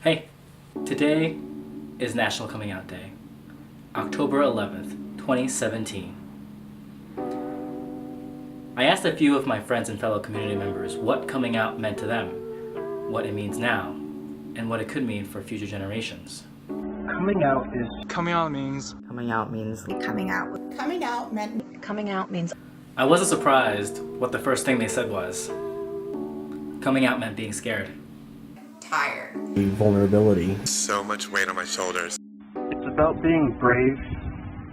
Hey, today is National Coming Out Day, October 11th, 2017. I asked a few of my friends and fellow community members what coming out meant to them, what it means now, and what it could mean for future generations. Coming out means Coming out means I wasn't surprised what the first thing they said was. Coming out meant being scared. Tired. Vulnerability. So much weight on my shoulders. it's about being brave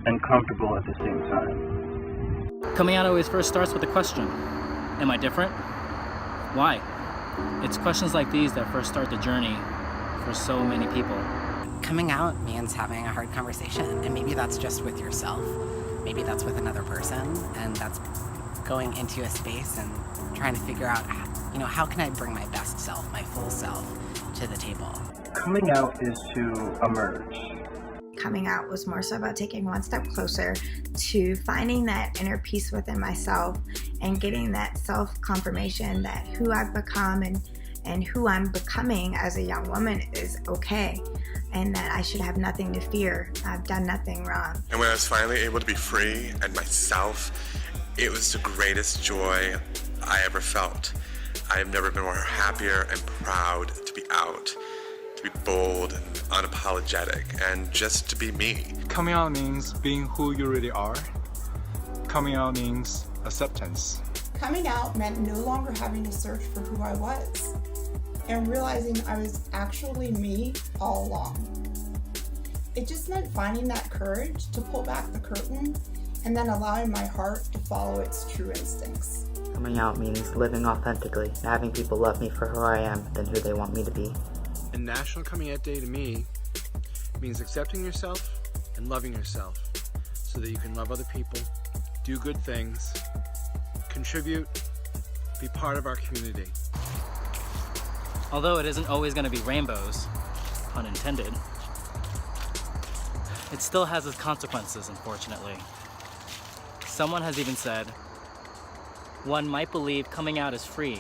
and comfortable at the same time. Coming out always first starts with a question. Am I different? Why? It's questions like these that first start the journey for so many people. Coming out means having a hard conversation, and maybe that's just with yourself. Maybe that's with another person, and that's going into a space and trying to figure out, how can I bring my best self, my full self, to the table? Coming out is to emerge. Coming out was more so about taking one step closer to finding that inner peace within myself and getting that self-confirmation that who I've become and who I'm becoming as a young woman is okay, and that I should have nothing to fear. I've done nothing wrong. And when I was finally able to be free and myself, it was the greatest joy I ever felt. I have never been more happier and proud to be out, to be bold and unapologetic, and just to be me. coming out means being who you really are. Coming out means acceptance. Coming out meant no longer having to search for who I was and realizing I was actually me all along. It just meant finding that courage to pull back the curtain and then allowing my heart to follow its true instincts. Coming out means living authentically, and having people love me for who I am than who they want me to be. And National Coming Out Day to me means accepting yourself and loving yourself so that you can love other people, do good things, contribute, be part of our community. Although it isn't always going to be rainbows, pun intended, it still has its consequences, unfortunately. Someone has even said, one might believe coming out is free,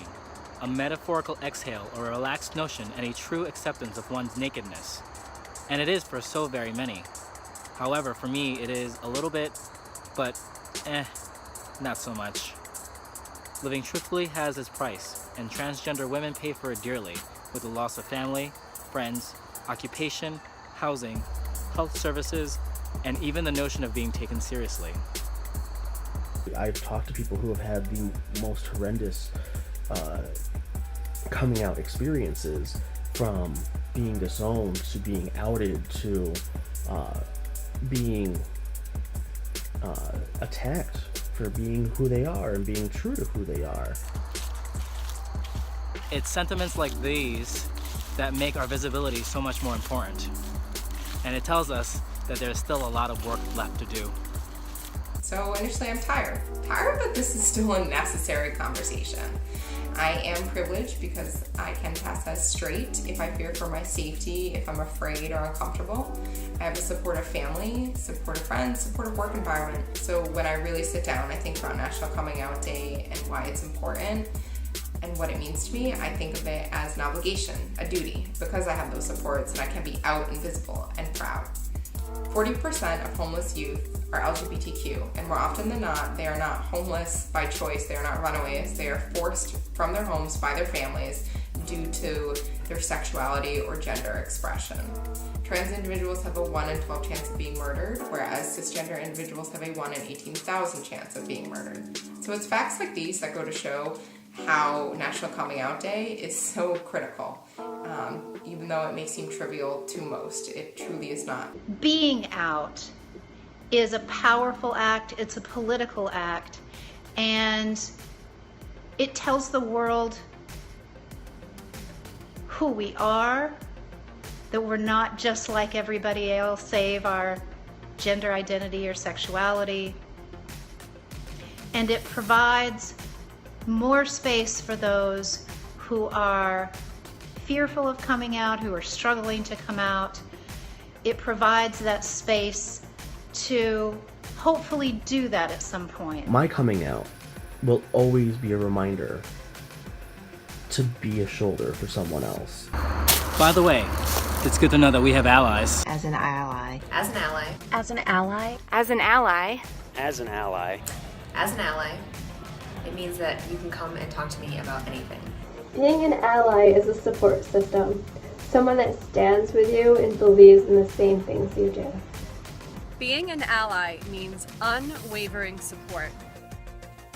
a metaphorical exhale or a relaxed notion and a true acceptance of one's nakedness. And it is for so very many. However, for me, it is a little bit, but not so much. Living truthfully has its price, and transgender women pay for it dearly, with the loss of family, friends, occupation, housing, health services, and even the notion of being taken seriously. I've talked to people who have had the most horrendous coming out experiences, from being disowned to being outed to being attacked for being who they are and being true to who they are. It's sentiments like these that make our visibility so much more important. And it tells us that there's still a lot of work left to do. So initially I'm tired, but this is still a necessary conversation. I am privileged because I can pass as straight if I fear for my safety, if I'm afraid or uncomfortable. I have a supportive family, supportive friends, supportive work environment. So when I really sit down, I think about National Coming Out Day and why it's important and what it means to me. I think of it as an obligation, a duty, because I have those supports and I can be out and visible and proud. 40% of homeless youth are LGBTQ, and more often than not, they are not homeless by choice, they are not runaways, they are forced from their homes by their families due to their sexuality or gender expression. Trans individuals have a 1 in 12 chance of being murdered, whereas cisgender individuals have a 1 in 18,000 chance of being murdered. So it's facts like these that go to show how National Coming Out Day is so critical. Even though it may seem trivial to most, it truly is not. Being out is a powerful act, it's a political act, and it tells the world who we are, that we're not just like everybody else save our gender identity or sexuality, and it provides more space for those who are fearful of coming out, who are struggling to come out. It provides that space to hopefully do that at some point. My coming out will always be a reminder to be a shoulder for someone else. By the way, it's good to know that we have allies. As an ally. As an ally. As an ally. As an ally. As an ally. As an ally. It means that you can come and talk to me about anything. Being an ally is a support system. Someone that stands with you and believes in the same things you do. Being an ally means unwavering support.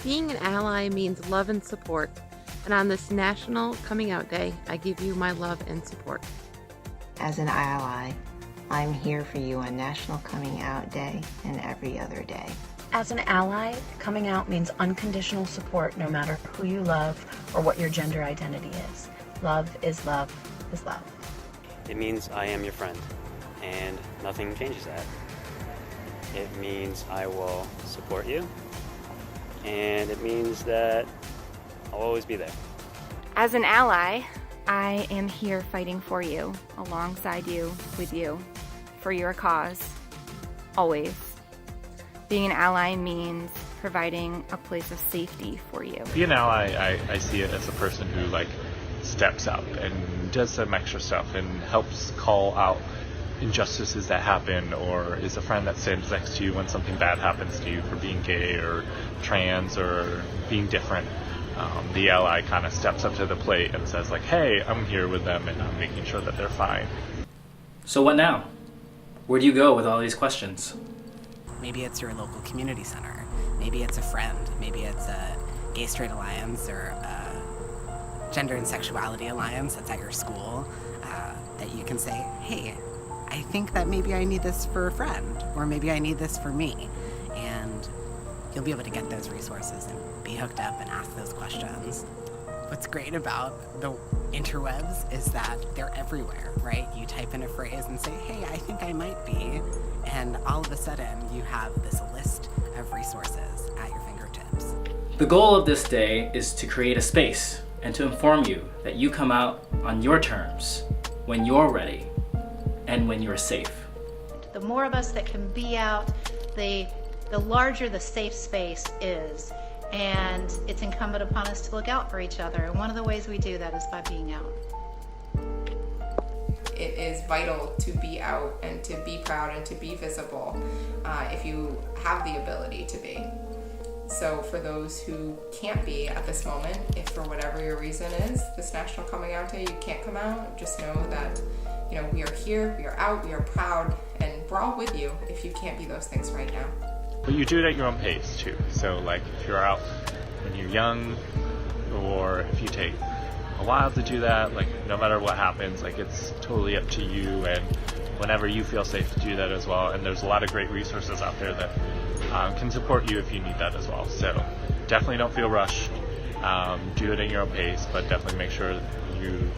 Being an ally means love and support. And on this National Coming Out Day, I give you my love and support. As an ally, I'm here for you on National Coming Out Day and every other day. As an ally, coming out means unconditional support no matter who you love or what your gender identity is. Love is love is love. It means I am your friend, and nothing changes that. It means I will support you, and it means that I'll always be there. As an ally, I am here fighting for you, alongside you, with you, for your cause, always. Being an ally means providing a place of safety for you. Being an ally, I see it as a person who steps up and does some extra stuff and helps call out injustices that happen, or is a friend that stands next to you when something bad happens to you for being gay or trans or being different. The ally kind of steps up to the plate and says hey, I'm here with them and I'm making sure that they're fine. So what now? Where do you go with all these questions? Maybe it's your local community center. Maybe it's a friend. Maybe it's a Gay Straight Alliance or a Gender and Sexuality Alliance that's at your school that you can say, hey, I think that maybe I need this for a friend, or maybe I need this for me. And you'll be able to get those resources and be hooked up and ask those questions. What's great about the interwebs is that they're everywhere, right? You type in a phrase and say, hey, I think I might be, and all of a sudden you have this list of resources at your fingertips. The goal of this day is to create a space and to inform you that you come out on your terms, when you're ready, and when you're safe. The more of us that can be out, the larger the safe space is. And it's incumbent upon us to look out for each other. And one of the ways we do that is by being out. It is vital to be out and to be proud and to be visible if you have the ability to be. So for those who can't be at this moment, if for whatever your reason is, this National Coming Out Day, you can't come out, just know that we are here, we are out, we are proud, and we're all with you if you can't be those things right now. But you do it at your own pace too. So if you're out when you're young, or if you take a while to do that, no matter what happens, it's totally up to you, and whenever you feel safe to do that as well. And there's a lot of great resources out there that can support you if you need that as well. So definitely don't feel rushed. Do it at your own pace, but definitely make sure you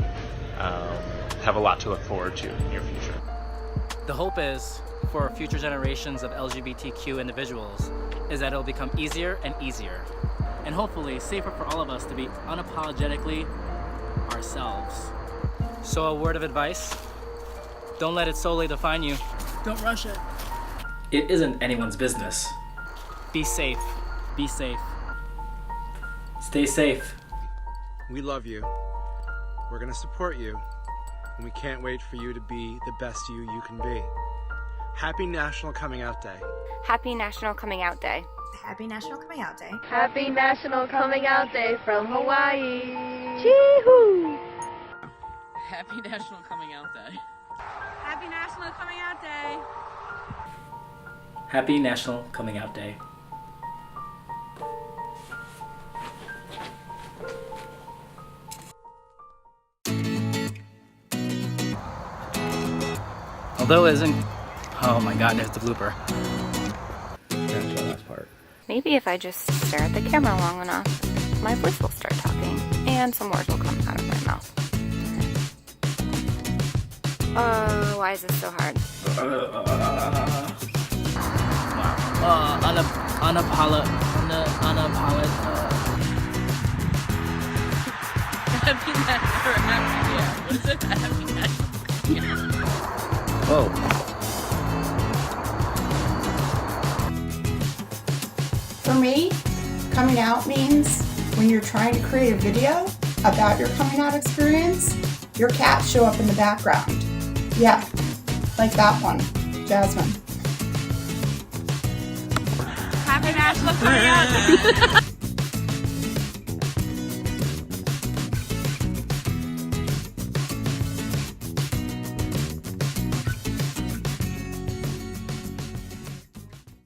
have a lot to look forward to in your future. The hope is, for future generations of LGBTQ individuals, is that it'll become easier and easier, and hopefully safer for all of us to be unapologetically ourselves. So a word of advice: don't let it solely define you. Don't rush it. It isn't anyone's business. Be safe. Be safe. Stay safe. We love you. We're going to support you. And we can't wait for you to be the best you can be. Happy National Coming Out Day. Happy National Coming Out Day. Happy National Coming Out Day. Happy National Coming Out Day from Hawaii. Chee-hoo! Happy National Coming Out Day. Happy National Coming Out Day. Happy National Coming Out Day. Although it isn't... Oh my god, there's the blooper. Last part. Maybe if I just stare at the camera long enough, my voice will start talking, and some words will come out of my mouth. Why is this so hard? Happy National... What is it? Happy National... Whoa. For me, coming out means when you're trying to create a video about your coming out experience, Your cats show up in the background. Yeah, like that one, Jasmine. Happy National Coming Out Day.